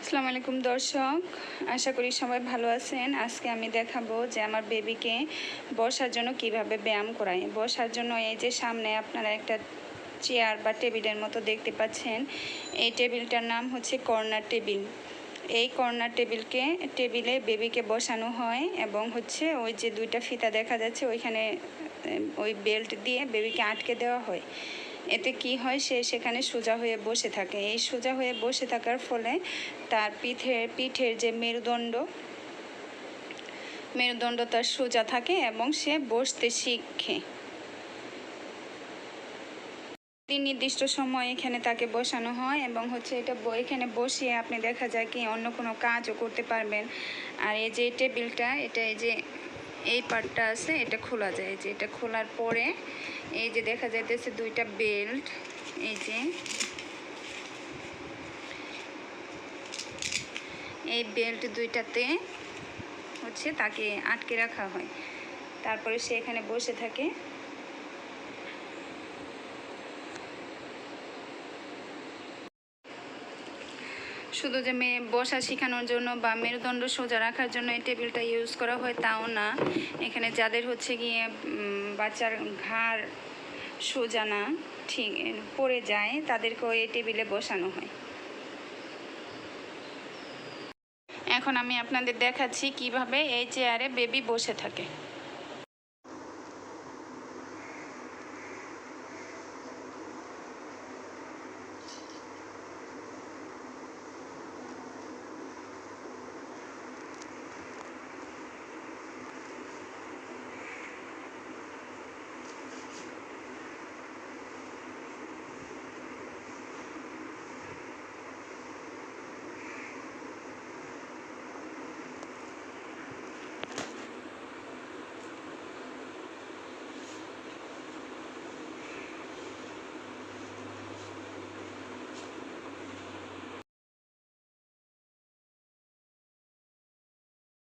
আসসালামু আলাইকুম দর্শক, আশা করি সবাই ভালো আছেন। আজকে আমি দেখাবো যে আমার বেবিকে বসার জন্য কিভাবে ব্যায়াম করাই। বসার জন্য এই যে সামনে আপনারা একটা চেয়ার বা টেবিলের মতো দেখতে পাচ্ছেন। এই টেবিলটার নাম হচ্ছে কর্নার টেবিল। এই কর্নার টেবিলে বেবিকে বসানো হয় এবং হচ্ছে ওই যে দুইটা ফিতা দেখা যাচ্ছে ওইখানে ওই বেল্ট দিয়ে বেবিকে আটকে দেওয়া হয়। এতে কি হয়, সে সেখানে সোজা হয়ে বসে থাকে। এই সোজা হয়ে বসে থাকার ফলে তার পিঠের যে মেরুদণ্ড তার সোজা থাকে এবং সে বসতে শিখে। নির্দিষ্ট সময় এখানে তাকে বসানো হয় এবং হচ্ছে এখানে বসিয়ে আপনি দেখা যায় কি অন্য কোনো কাজও করতে পারবেন। আর এই যে টেবিলটা, এই যে এই পার্টটা আছে, এটা খোলা যায়। এই যে এটা খোলার পরে এই যে দেখা যাইতেছে দুইটা বেল্ট, এই যে এই বেল্ট দুইটাতে হচ্ছে তাকে আটকে রাখা হয়। তারপরে সে এখানে বসে থাকে। শুধু যে বসা শেখানোর জন্য বা মেরুদণ্ড সোজা রাখার জন্য এই টেবিলটা ইউজ করা হয় তাও না। এখানে যাদের হচ্ছে গিয়ে বাচ্চার ঘাড় সোজা না, ঠিক পড়ে যায়, তাদেরকেও এই টেবিলে বসানো হয়। এখন আমি আপনাদের দেখাচ্ছি কিভাবে এই চেয়ারে বেবি বসে থাকে।